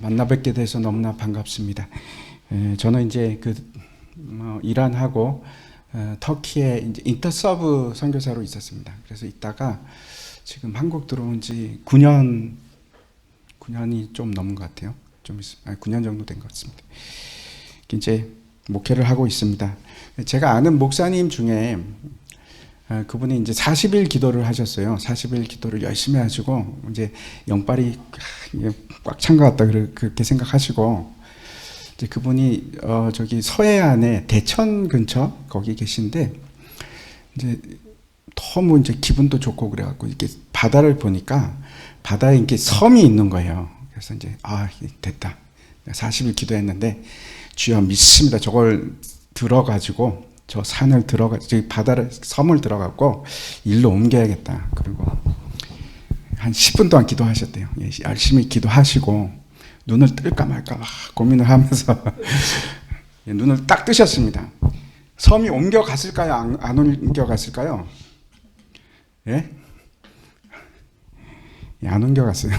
만나 뵙게 돼서 너무나 반갑습니다. 저는 이제 이란하고 터키에 이제 인터서브 선교사로 있었습니다. 그래서 있다가 지금 한국 들어온 지 9년이 좀 넘은 것 같아요. 9년 정도 된 것 같습니다. 이제 목회를 하고 있습니다. 제가 아는 목사님 중에 그분이 이제 40일 기도를 하셨어요. 40일 기도를 열심히 하시고 이제 영빨이 꽉 찬 것 같다 그렇게 생각하시고 이제 그분이 저기 서해안에 대천 근처 거기 계신데 이제 너무 이제 기분도 좋고 그래갖고 이렇게 바다를 보니까 바다에 이렇게 섬이 있는 거예요. 그래서 이제 됐다. 40일 기도했는데 주여 믿습니다. 저걸 들어가지고 저 산을 저기 섬을 들어가고 일로 옮겨야겠다. 그리고 한 10분 동안 기도하셨대요. 열심히 기도하시고 눈을 뜰까 말까 막 고민을 하면서 눈을 딱 뜨셨습니다. 섬이 옮겨갔을까요? 안 옮겨갔을까요? 예? 안 옮겨갔어요.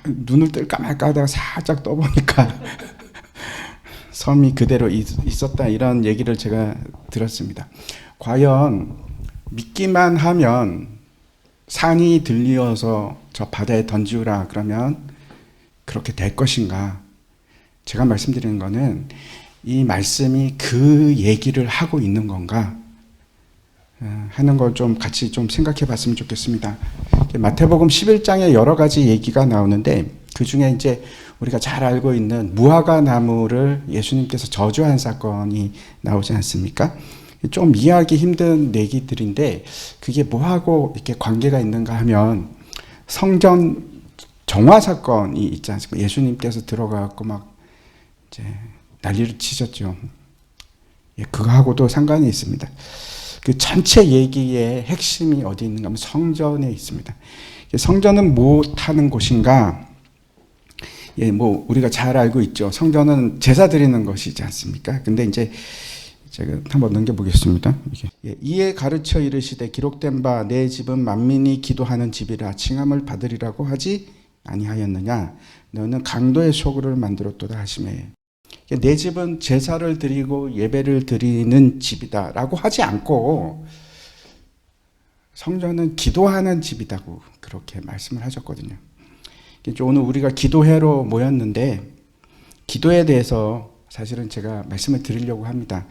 눈을 뜰까 말까 하다가 살짝 떠보니까 섬이 그대로 있었다, 이런 얘기를 제가 들었습니다. 과연 믿기만 하면 산이 들리어서 저 바다에 던지우라 그러면 그렇게 될 것인가? 제가 말씀드리는 거는 이 말씀이 그 얘기를 하고 있는 건가 하는 걸 좀 같이 좀 생각해 봤으면 좋겠습니다. 마태복음 11장에 여러 가지 얘기가 나오는데 그 중에 이제 우리가 잘 알고 있는 무화과 나무를 예수님께서 저주한 사건이 나오지 않습니까? 좀 이해하기 힘든 얘기들인데 그게 뭐하고 이렇게 관계가 있는가 하면 성전 정화 사건이 있지 않습니까? 예수님께서 들어가고 막 이제 난리를 치셨죠. 그거하고도 상관이 있습니다. 그 전체 얘기의 핵심이 어디 있는가 하면 성전에 있습니다. 성전은 못하는 곳인가? 우리가 잘 알고 있죠. 성전은 제사 드리는 것이지 않습니까? 근데 이제 제가 한번 넘겨보겠습니다. 이에 가르쳐 이르시되 기록된 바 내 집은 만민이 기도하는 집이라 칭함을 받으리라고 하지 아니하였느냐? 너는 강도의 소굴을 만들었도다 하시매. 내 집은 제사를 드리고 예배를 드리는 집이다라고 하지 않고 성전은 기도하는 집이다고 그렇게 말씀을 하셨거든요. 오늘 우리가 기도회로 모였는데 기도에 대해서 사실은 제가 말씀을 드리려고 합니다.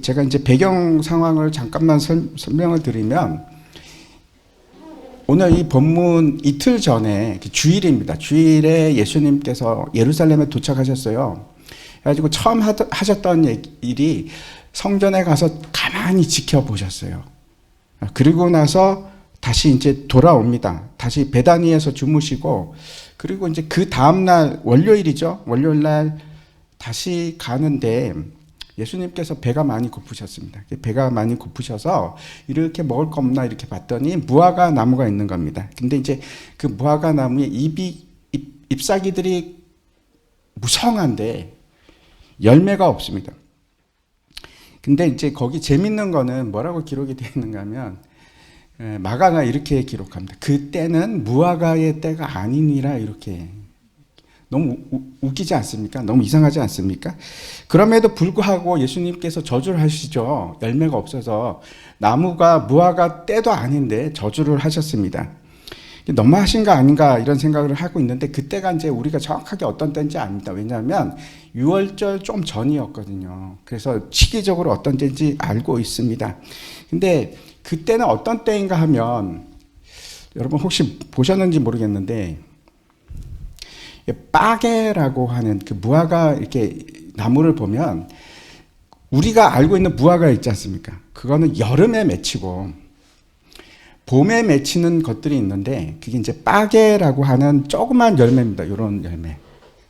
제가 이제 배경 상황을 잠깐만 설명을 드리면 오늘 이 본문 이틀 전에 주일입니다. 주일에 예수님께서 예루살렘에 도착하셨어요. 그래가지고 처음 하셨던 일이 성전에 가서 가만히 지켜보셨어요. 그리고 나서 다시 이제 돌아옵니다. 다시 베다니에서 주무시고 그리고 이제 그 다음날 월요일이죠. 월요일날 다시 가는데 예수님께서 배가 많이 고프셨습니다. 배가 많이 고프셔서 이렇게 먹을 거 없나 이렇게 봤더니 무화과 나무가 있는 겁니다. 근데 이제 그 무화과 나무에 잎사귀들이 무성한데 열매가 없습니다. 근데 이제 거기 재밌는 거는 뭐라고 기록이 되어 있는가 하면 마가가 이렇게 기록합니다. 그때는 무화과의 때가 아니니라 이렇게. 너무 웃기지 않습니까? 너무 이상하지 않습니까? 그럼에도 불구하고 예수님께서 저주를 하시죠. 열매가 없어서 나무가 무화과 때도 아닌데 저주를 하셨습니다. 너무하신 거 아닌가 이런 생각을 하고 있는데 그때가 이제 우리가 정확하게 어떤 때인지 압니다. 왜냐하면 6월절 좀 전이었거든요. 그래서 시기적으로 어떤 때인지 알고 있습니다. 근데 그때는 어떤 때인가 하면 여러분 혹시 보셨는지 모르겠는데 빠게라고 하는 그 무화과 이렇게 나무를 보면 우리가 알고 있는 무화과 있지 않습니까? 그거는 여름에 맺히고 봄에 맺히는 것들이 있는데 그게 이제 빠게라고 하는 조그만 열매입니다. 이런 열매.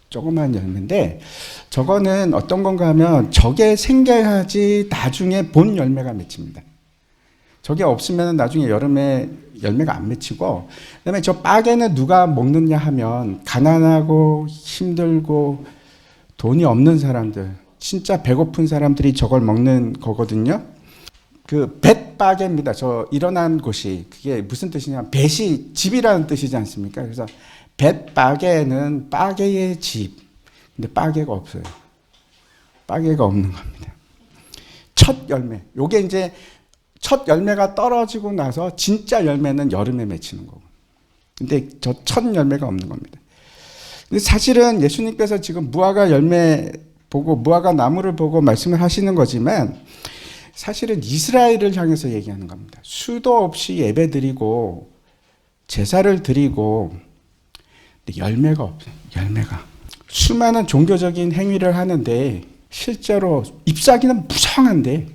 조그만 열매인데 저거는 어떤 건가 하면 저게 생겨야지 나중에 본 열매가 맺힙니다. 저게 없으면 나중에 여름에 열매가 안 맺히고 그다음에 저 빠게는 누가 먹느냐 하면 가난하고 힘들고 돈이 없는 사람들, 진짜 배고픈 사람들이 저걸 먹는 거거든요. 그 벳빠게입니다. 저 일어난 곳이 그게 무슨 뜻이냐? 벳이 집이라는 뜻이지 않습니까? 그래서 벳바게는 빠게의 집. 근데 빠게가 없어요. 빠게가 없는 겁니다. 첫 열매. 요게 이제 첫 열매가 떨어지고 나서 진짜 열매는 여름에 맺히는 거고. 근데 저 첫 열매가 없는 겁니다. 근데 사실은 예수님께서 지금 무화과 열매 보고 무화과 나무를 보고 말씀을 하시는 거지만 사실은 이스라엘을 향해서 얘기하는 겁니다. 수도 없이 예배드리고 제사를 드리고 근데 열매가 없어요. 열매가. 수많은 종교적인 행위를 하는데 실제로 잎사귀는 무성한데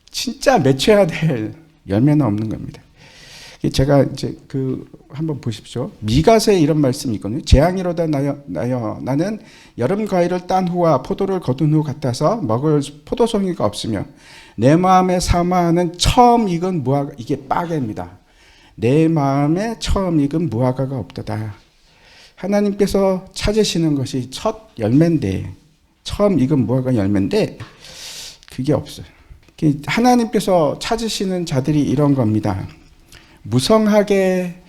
진짜 맺혀야 될 열매는 없는 겁니다. 제가 이제 한번 보십시오. 미가서에 이런 말씀이 있거든요. 재앙이로다 나여 나는 여름 과일을 딴 후와 포도를 거둔 후 같아서 먹을 포도송이가 없으며 내 마음에 사모하는 처음 익은 무화과, 이게 빠게입니다. 내 마음에 처음 익은 무화과가 없도다. 하나님께서 찾으시는 것이 첫 열매인데, 처음 익은 무화과 열매인데 그게 없어요. 하나님께서 찾으시는 자들이 이런 겁니다. 무성하게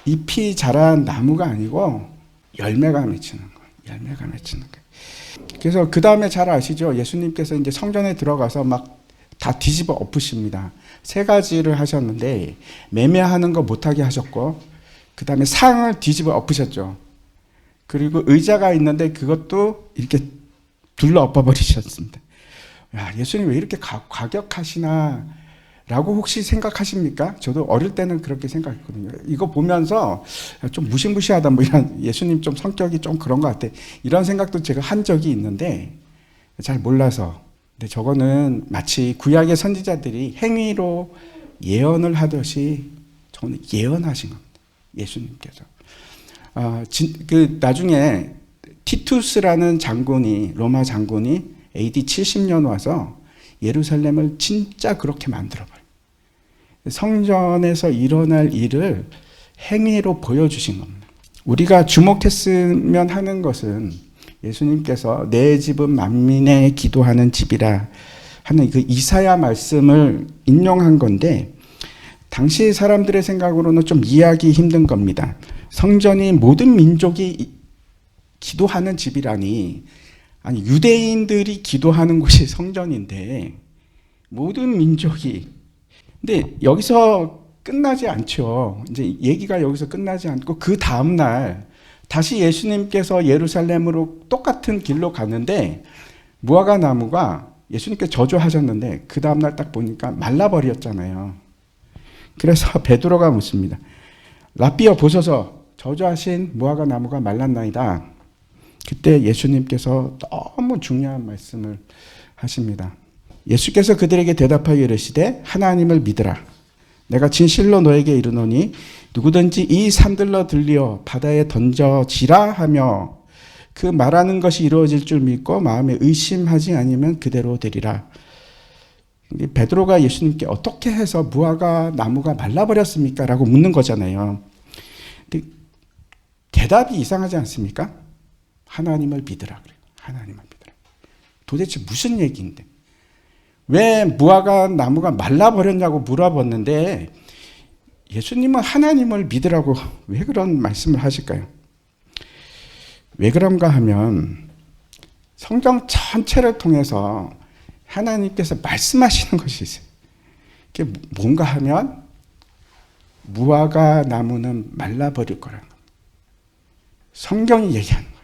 잎이 자란 나무가 아니고 열매가 맺히는 거예요. 열매가 맺히는 거예요. 그래서 그 다음에 잘 아시죠? 예수님께서 이제 성전에 들어가서 막 다 뒤집어 엎으십니다. 세 가지를 하셨는데 매매하는 거 못하게 하셨고 그 다음에 상을 뒤집어 엎으셨죠. 그리고 의자가 있는데 그것도 이렇게 둘러 엎어버리셨습니다. 야, 예수님 왜 이렇게 과격하시나 라고 혹시 생각하십니까? 저도 어릴 때는 그렇게 생각했거든요. 이거 보면서 좀 무시무시하다, 뭐 이런, 예수님 좀 성격이 좀 그런 것 같아. 이런 생각도 제가 한 적이 있는데 잘 몰라서. 근데 저거는 마치 구약의 선지자들이 행위로 예언을 하듯이 저는 예언하신 겁니다. 예수님께서. 나중에 티투스라는 장군이, 로마 장군이 AD 70년 와서 예루살렘을 진짜 그렇게 만들어버려요. 성전에서 일어날 일을 행위로 보여주신 겁니다. 우리가 주목했으면 하는 것은 예수님께서 내 집은 만민의 기도하는 집이라 하는 그 이사야 말씀을 인용한 건데 당시 사람들의 생각으로는 좀 이해하기 힘든 겁니다. 성전이 모든 민족이 기도하는 집이라니, 아니 유대인들이 기도하는 곳이 성전인데 모든 민족이, 근데 여기서 끝나지 않죠. 이제 얘기가 여기서 끝나지 않고 그 다음 날 다시 예수님께서 예루살렘으로 똑같은 길로 가는데 무화과 나무가 예수님께서 저주하셨는데 그 다음 날 딱 보니까 말라버렸잖아요. 그래서 베드로가 묻습니다. 라삐여 보소서, 저주하신 무화과 나무가 말랐나이다. 그때 예수님께서 너무 중요한 말씀을 하십니다. 예수께서 그들에게 대답하여 이르시되 하나님을 믿으라. 내가 진실로 너에게 이르노니 누구든지 이 산들러 들려 바다에 던져지라 하며 그 말하는 것이 이루어질 줄 믿고 마음에 의심하지 않으면 그대로 되리라. 베드로가 예수님께 어떻게 해서 무화과 나무가 말라버렸습니까? 라고 묻는 거잖아요. 근데 대답이 이상하지 않습니까? 하나님을 믿으라 그래요. 하나님을 믿으라. 도대체 무슨 얘기인데? 왜 무화과 나무가 말라버렸냐고 물어봤는데 예수님은 하나님을 믿으라고 왜 그런 말씀을 하실까요? 왜 그런가 하면 성경 전체를 통해서 하나님께서 말씀하시는 것이 있어요. 그게 뭔가 하면 무화과 나무는 말라버릴 거라는 겁니다. 성경이 얘기하는 거예요.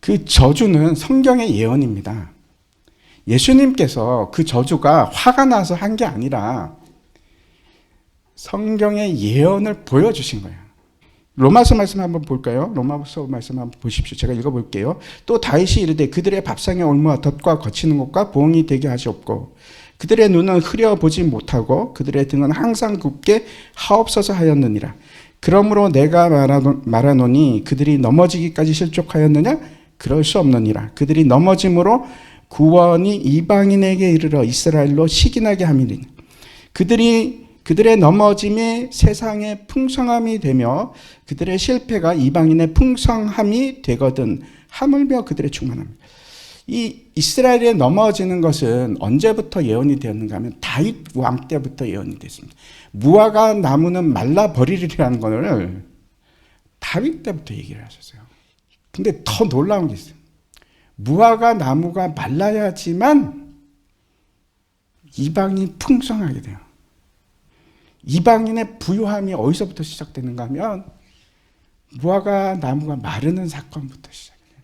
그 저주는 성경의 예언입니다. 예수님께서 그 저주가 화가 나서 한 게 아니라 성경의 예언을 보여주신 거예요. 로마서 말씀 한번 볼까요? 로마서 말씀 한번 보십시오. 제가 읽어볼게요. 또 다윗이 이르되 그들의 밥상의 올무와 덫과 거치는 곳과 부엉이 되게 하시옵고 그들의 눈은 흐려보지 못하고 그들의 등은 항상 굽게 하옵소서 하였느니라. 그러므로 내가 말하노니 그들이 넘어지기까지 실족하였느냐? 그럴 수 없느니라. 그들이 넘어짐으로 구원이 이방인에게 이르러 이스라엘로 시기나게 함이니라. 그들의 넘어짐이 세상의 풍성함이 되며 그들의 실패가 이방인의 풍성함이 되거든 하물며 그들의 충만함. 이 이스라엘에 넘어지는 것은 언제부터 예언이 되었는가 하면 다윗 왕 때부터 예언이 됐습니다. 무화과 나무는 말라버리리라는 것을 다윗 때부터 얘기를 하셨어요. 근데 더 놀라운 게 있어요. 무화과 나무가 말라야지만 이방이 풍성하게 돼요. 이방인의 부유함이 어디서부터 시작되는가 하면 무화과 나무가 마르는 사건부터 시작해요.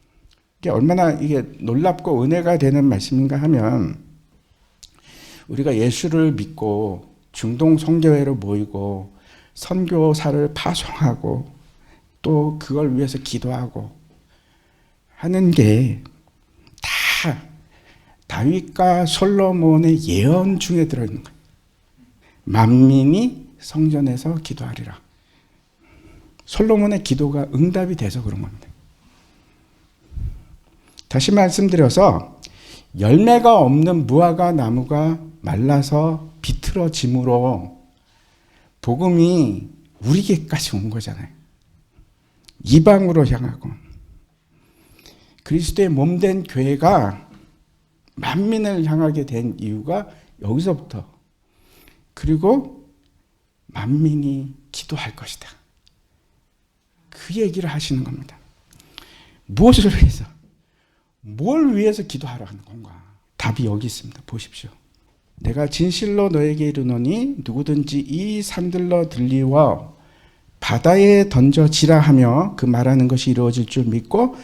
이게 얼마나 이게 놀랍고 은혜가 되는 말씀인가 하면 우리가 예수를 믿고 중동 선교회로 모이고 선교사를 파송하고 또 그걸 위해서 기도하고 하는 게 다 다윗과 솔로몬의 예언 중에 들어있는 거예요. 만민이 성전에서 기도하리라. 솔로몬의 기도가 응답이 돼서 그런 겁니다. 다시 말씀드려서 열매가 없는 무화과 나무가 말라서 비틀어짐으로 복음이 우리에게까지 온 거잖아요. 이방으로 향하고 그리스도의 몸된 교회가 만민을 향하게 된 이유가 여기서부터, 그리고 만민이 기도할 것이다. 그 얘기를 하시는 겁니다. 무엇을 위해서? 뭘 위해서 기도하라 하는 건가? 답이 여기 있습니다. 보십시오. 내가 진실로 너에게 이르노니 누구든지 이 산들러 들리워 바다에 던져지라 하며 그 말하는 것이 이루어질 줄 믿고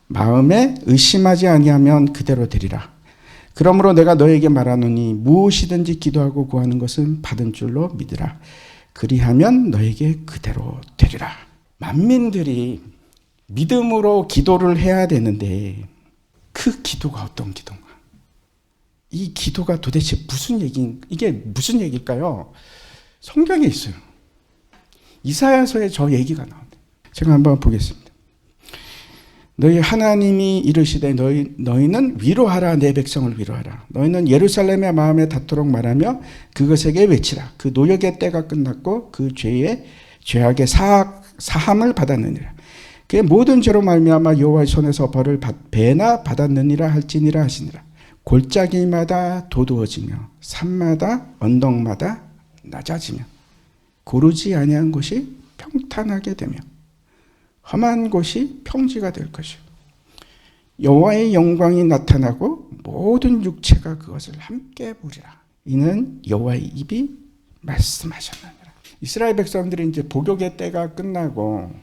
마음에 의심하지 아니하면 그대로 되리라. 그러므로 내가 너에게 말하노니 무엇이든지 기도하고 구하는 것은 받은 줄로 믿으라. 그리하면 너에게 그대로 되리라. 만민들이 믿음으로 기도를 해야 되는데 그 기도가 어떤 기도인가? 이 기도가 도대체 이게 무슨 얘기일까요? 성경에 있어요. 이사야서에 저 얘기가 나옵니다. 제가 한번 보겠습니다. 너희 하나님이 이르시되 너희는 위로하라. 내 백성을 위로하라. 너희는 예루살렘의 마음에 닿도록 말하며 그것에게 외치라. 그 노역의 때가 끝났고 그 죄악의 사함을 받았느니라. 그의 모든 죄로 말미암아 여호와의 손에서 벌을 배나 받았느니라 할지니라 하시니라. 골짜기마다 도두어지며 산마다 언덕마다 낮아지며 고르지 아니한 곳이 평탄하게 되며 험한 곳이 평지가 될 것이요 여호와의 영광이 나타나고 모든 육체가 그것을 함께 보리라. 이는 여호와의 입이 말씀하셨느니라. 이스라엘 백성들이 이제 복역의 때가 끝나고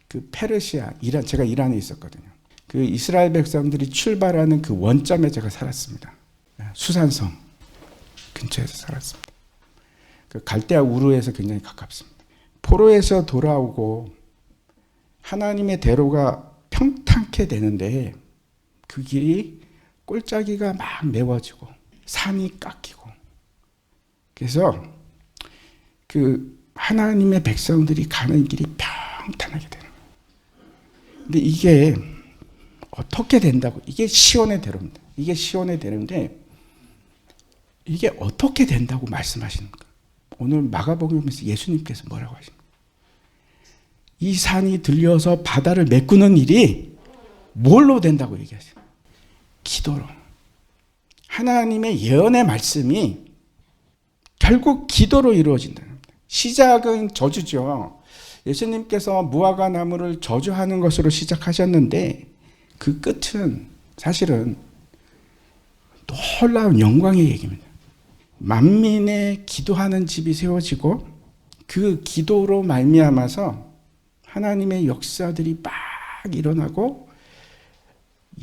그 페르시아, 이란, 제가 이란에 있었거든요. 그 이스라엘 백성들이 출발하는 그 원점에 제가 살았습니다. 수산성 근처에서 살았습니다. 그 갈대아 우르에서 굉장히 가깝습니다. 포로에서 돌아오고 하나님의 대로가 평탄케 되는데 그 길이 골짜기가 막 메워지고 산이 깎이고, 그래서 그 하나님의 백성들이 가는 길이 평탄하게 되는 거예요. 근데 이게 어떻게 된다고? 이게 시온의 대로입니다. 이게 시온의 대로인데 이게 어떻게 된다고 말씀하시는 거예요? 오늘 마가복음에서 예수님께서 뭐라고 하십니까? 이 산이 들려서 바다를 메꾸는 일이 뭘로 된다고 얘기하세요? 기도로. 하나님의 예언의 말씀이 결국 기도로 이루어진다는 겁니다. 시작은 저주죠. 예수님께서 무화과 나무를 저주하는 것으로 시작하셨는데 그 끝은 사실은 놀라운 영광의 얘기입니다. 만민의 기도하는 집이 세워지고 그 기도로 말미암아서 하나님의 역사들이 막 일어나고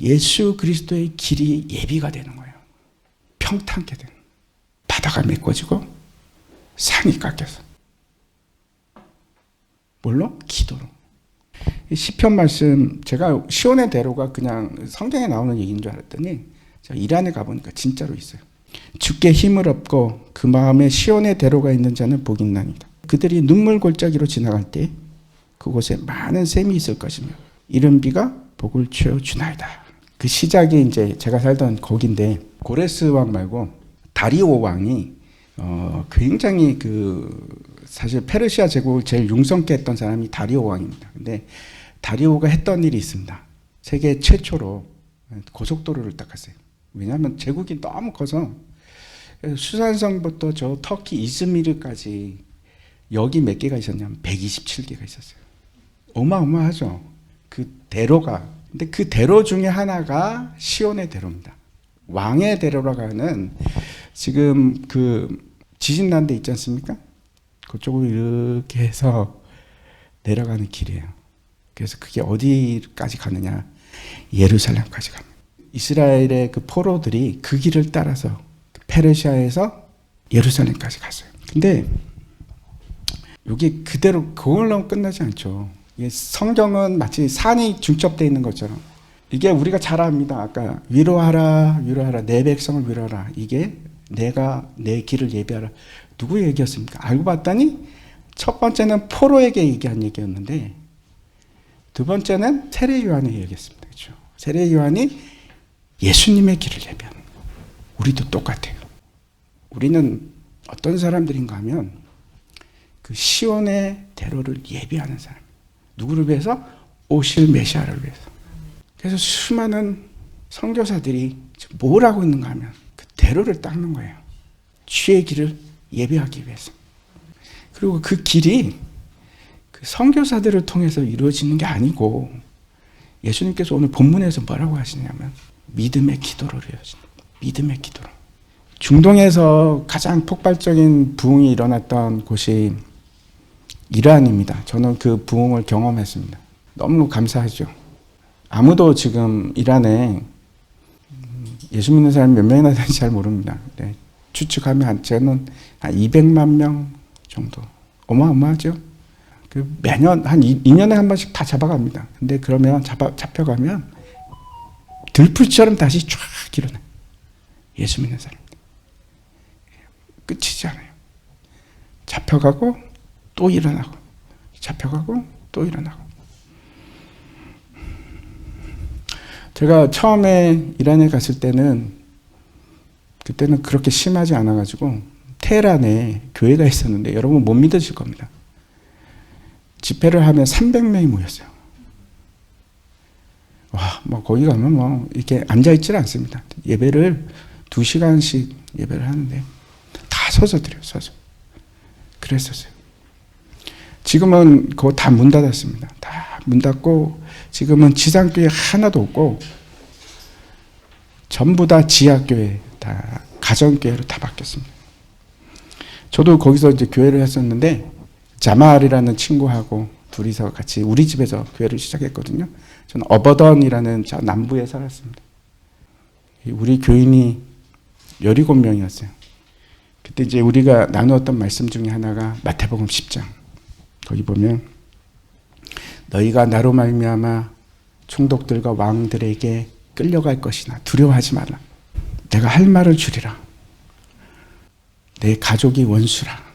예수 그리스도의 길이 예비가 되는 거예요. 평탄케 되는. 바다가 메꿔지고 산이 깎여서. 뭘로? 기도로. 시편 말씀, 제가 시온의 대로가 그냥 성경에 나오는 얘기인 줄 알았더니 제가 이란에 가보니까 진짜로 있어요. 주께 힘을 얻고 그 마음에 시온의 대로가 있는 자는 복이 있나이다. 그들이 눈물 골짜기로 지나갈 때 그곳에 많은 샘이 있을 것이며 이른 비가 복을 취해 주나이다. 그 시작이 이제 제가 살던 거긴데 고레스 왕 말고 다리오 왕이 굉장히 사실 페르시아 제국을 제일 융성케 했던 사람이 다리오 왕입니다. 근데 다리오가 했던 일이 있습니다. 세계 최초로 고속도로를 닦았어요. 왜냐하면 제국이 너무 커서 수산성부터 저 터키 이즈미르까지 여기 몇 개가 있었냐면 127개가 있었어요. 어마어마하죠. 그 대로가. 근데 그 대로 중에 하나가 시온의 대로입니다. 왕의 대로라고 하는 지금 그 지진 난 데 있지 않습니까? 그쪽으로 이렇게 해서 내려가는 길이에요. 그래서 그게 어디까지 가느냐? 예루살렘까지 갑니다. 이스라엘의 그 포로들이 그 길을 따라서 페르시아에서 예루살렘까지 갔어요. 근데 여기 그대로 그걸로 끝나지 않죠. 이게 성경은 마치 산이 중첩되어 있는 것처럼 이게 우리가 잘 압니다. 아까 위로하라, 위로하라, 내 백성을 위로하라. 이게 내가 내 길을 예비하라. 누구 얘기였습니까? 알고 봤더니 첫 번째는 포로에게 얘기한 얘기였는데 두 번째는 세례 요한의 얘기였습니다. 그렇죠? 세례 요한이 예수님의 길을 예비하는 거예요. 우리도 똑같아요. 우리는 어떤 사람들인가 하면 그 시온의 대로를 예비하는 사람. 누구를 위해서? 오실 메시아를 위해서. 그래서 수많은 선교사들이 뭘 하고 있는가 하면 그 대로를 닦는 거예요. 주의 길을 예비하기 위해서. 그리고 그 길이 그 선교사들을 통해서 이루어지는 게 아니고 예수님께서 오늘 본문에서 뭐라고 하시냐면 믿음의 기도로 이루어진다. 믿음의 기도로. 중동에서 가장 폭발적인 부흥이 일어났던 곳이 이란입니다. 저는 그 부흥을 경험했습니다. 너무 감사하죠. 아무도 지금 이란에 예수 믿는 사람이 몇 명이나 되는지 잘 모릅니다. 네. 추측하면 저는 한 200만 명 정도. 어마어마하죠. 그 매년 한 2년에 한 번씩 다 잡아갑니다. 근데 그러면 잡혀가면 들풀처럼 다시 쫙 일어나요. 예수 믿는 사람들. 끝이지 않아요. 잡혀가고 또 일어나고 잡혀가고 또 일어나고. 제가 처음에 이란에 갔을 때는 그때는 그렇게 심하지 않아가지고 테헤란에 교회가 있었는데 여러분 못 믿으실 겁니다. 집회를 하면 300명이 모였어요. 와, 뭐 거기 가면 뭐 이렇게 앉아있질 않습니다. 예배를 2시간씩 예배를 하는데 다 서서 드려요. 서서. 그랬었어요. 지금은 그거 다 문 닫았습니다. 다 문 닫고 지금은 지상교회 하나도 없고 전부 다 지하교회, 다 가정교회로 다 바뀌었습니다. 저도 거기서 이제 교회를 했었는데 자말이라는 친구하고 둘이서 같이 우리 집에서 교회를 시작했거든요. 저는 어버던이라는 저 남부에 살았습니다. 우리 교인이 17명이었어요. 그때 이제 우리가 나누었던 말씀 중에 하나가 마태복음 10장. 거기 보면 너희가 나로 말미암아 총독들과 왕들에게 끌려갈 것이나 두려워하지 말라. 내가 할 말을 주리라. 내 가족이 원수라.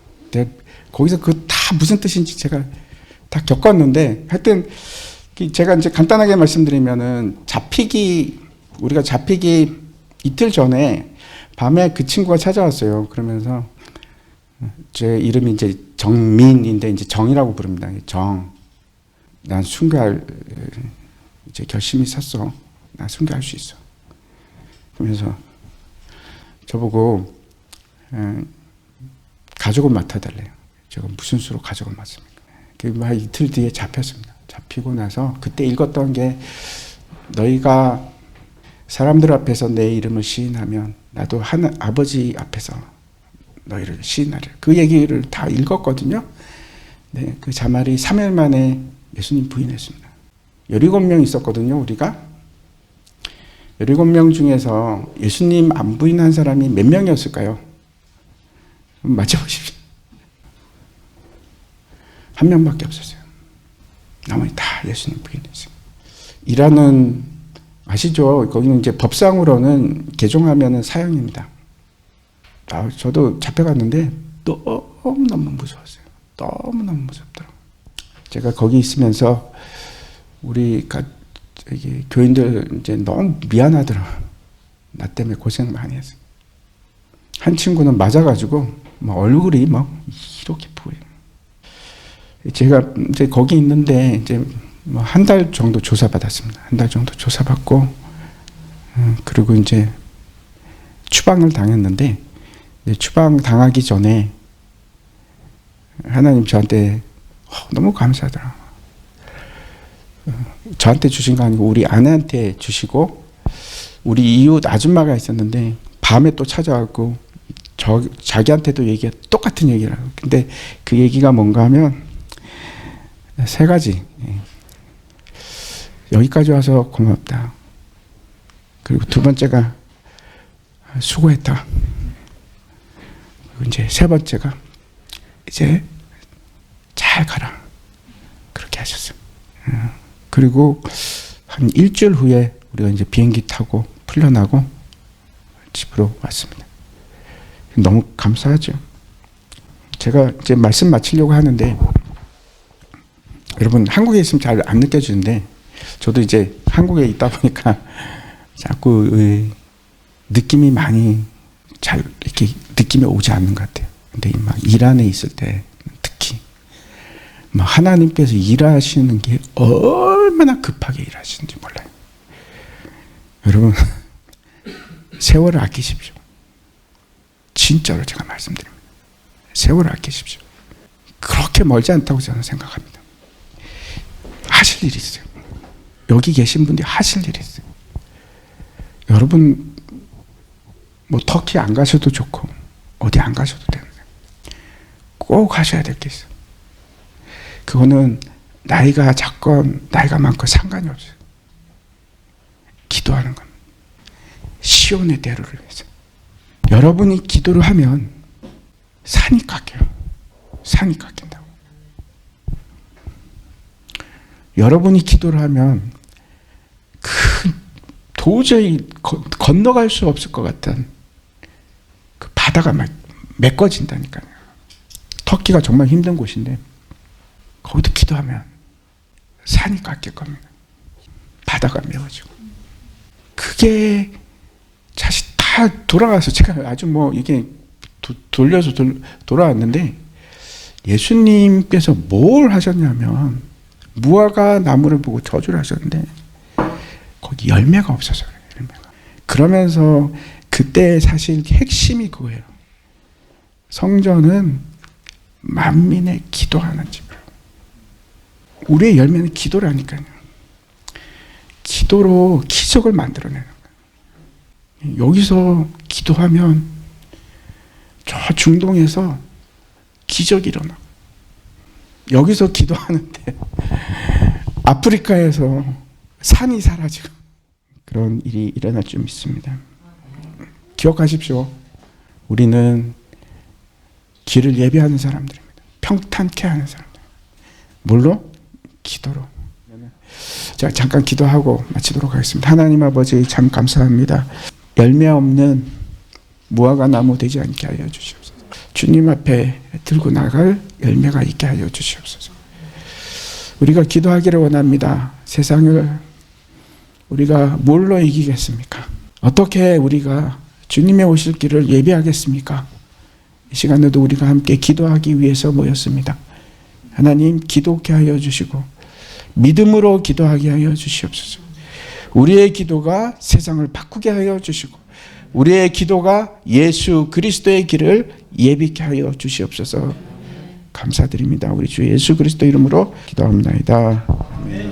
거기서 그 다 무슨 뜻인지 제가 다 겪었는데 하여튼 제가 이제 간단하게 말씀드리면은 우리가 잡히기 이틀 전에 밤에 그 친구가 찾아왔어요. 그러면서 제 이름이 이제 정민인데 이제 정이라고 부릅니다. 난 순교할 이제 결심이 섰어. 난 순교할 수 있어. 그러면서 저보고 가족을 맡아달래요. 제가 무슨 수로 가족을 맡습니까? 그 이틀 뒤에 잡혔습니다. 잡히고 나서 그때 읽었던 게 너희가 사람들 앞에서 내 이름을 시인하면 나도 하나님 아버지 앞에서 너희를 시인하리라. 그 얘기를 다 읽었거든요. 네, 그 자말이 3일 만에 예수님 부인했습니다. 17명 있었거든요, 우리가. 17명 중에서 예수님 안 부인한 사람이 몇 명이었을까요? 맞춰보십시오. 한 명밖에 없었어요. 나머지 다 예수님 부인했어요. 이란은 아시죠? 거기는 이제 법상으로는 개종하면은 사형입니다. 저도 잡혀갔는데 너무너무 무서웠어요. 너무너무 무섭더라고요. 제가 거기 있으면서 우리 교인들 이제 너무 미안하더라고요. 나 때문에 고생 많이 했어요. 한 친구는 맞아가지고 막 얼굴이 막 이렇게 보여요. 제가 이제 거기 있는데 이제 뭐 한 달 정도 조사받았습니다. 한 달 정도 조사받고 그리고 이제 추방을 당했는데 추방 당하기 전에 하나님 저한테 너무 감사하더라고요. 저한테 주신 거 아니고 우리 아내한테 주시고, 우리 이웃 아줌마가 있었는데 밤에 또 찾아왔고 자기한테도 똑같은 얘기를 하고. 근데 그 얘기가 뭔가 하면 세 가지. 여기까지 와서 고맙다. 그리고 두 번째가 수고했다. 그리고 이제 세 번째가 이제 잘 가라. 그렇게 하셨어요. 그리고 한 일주일 후에 우리가 이제 비행기 타고 풀려나고 집으로 왔습니다. 너무 감사하죠. 제가 이제 말씀 마치려고 하는데, 여러분 한국에 있으면 잘 안 느껴지는데, 저도 이제 한국에 있다 보니까 자꾸 느낌이 많이 잘 이렇게 느낌이 오지 않는 것 같아요. 근데 막 일 안에 있을 때 특히 막 하나님께서 일하시는 게 얼마나 급하게 일하시는지 몰라요. 여러분 세월을 아끼십시오. 진짜로 제가 말씀드립니다. 세월을 아끼십시오. 그렇게 멀지 않다고 저는 생각합니다. 하실 일이 있어요. 여기 계신 분들이 하실 일이 있어요. 여러분 뭐 터키 안 가셔도 좋고 어디 안 가셔도 되는데 꼭 하셔야 될 게 있어요. 그거는 나이가 작건 나이가 많건 상관이 없어요. 기도하는 겁니다. 시온의 대로를 위해서. 여러분이 기도를 하면 산이 깎여요. 산이 깎인다고. 여러분이 기도를 하면 도저히 건너갈 수 없을 것 같은 그 바다가 막 메꿔진다니까요. 터키가 정말 힘든 곳인데 거기도 기도하면 산이 깎일 겁니다. 바다가 메워지고. 그게 다시 다 돌아가서 제가 아주 뭐 이게 돌려서 돌아왔는데, 예수님께서 뭘 하셨냐면 무화과 나무를 보고 저주를 하셨는데 거기 열매가 없어서 그래요. 열매가. 그러면서 그때 사실 핵심이 그거예요. 성전은 만민의 기도하는 집이에요. 우리의 열매는 기도라니까요. 기도로 기적을 만들어내는 거예요. 여기서 기도하면 저 중동에서 기적이 일어나. 여기서 기도하는데 아프리카에서 산이 사라지고 그런 일이 일어날 줄 믿습니다. 기억하십시오. 우리는 길을 예비하는 사람들입니다. 평탄케 하는 사람들. 뭘로? 기도로. 자, 잠깐 기도하고 마치도록 하겠습니다. 하나님 아버지 참 감사합니다. 열매 없는 무화과 나무 되지 않게 하여 주시옵소서. 주님 앞에 들고 나갈 열매가 있게 하여 주시옵소서. 우리가 기도하기를 원합니다. 세상을 우리가 뭘로 이기겠습니까? 어떻게 우리가 주님의 오실 길을 예비하겠습니까? 이 시간에도 우리가 함께 기도하기 위해서 모였습니다. 하나님 기도케 하여 주시고 믿음으로 기도하게 하여 주시옵소서. 우리의 기도가 세상을 바꾸게 하여 주시고 우리의 기도가 예수 그리스도의 길을 예비케 하여 주시옵소서. 감사드립니다. 우리 주 예수 그리스도 이름으로 기도합니다. 아멘.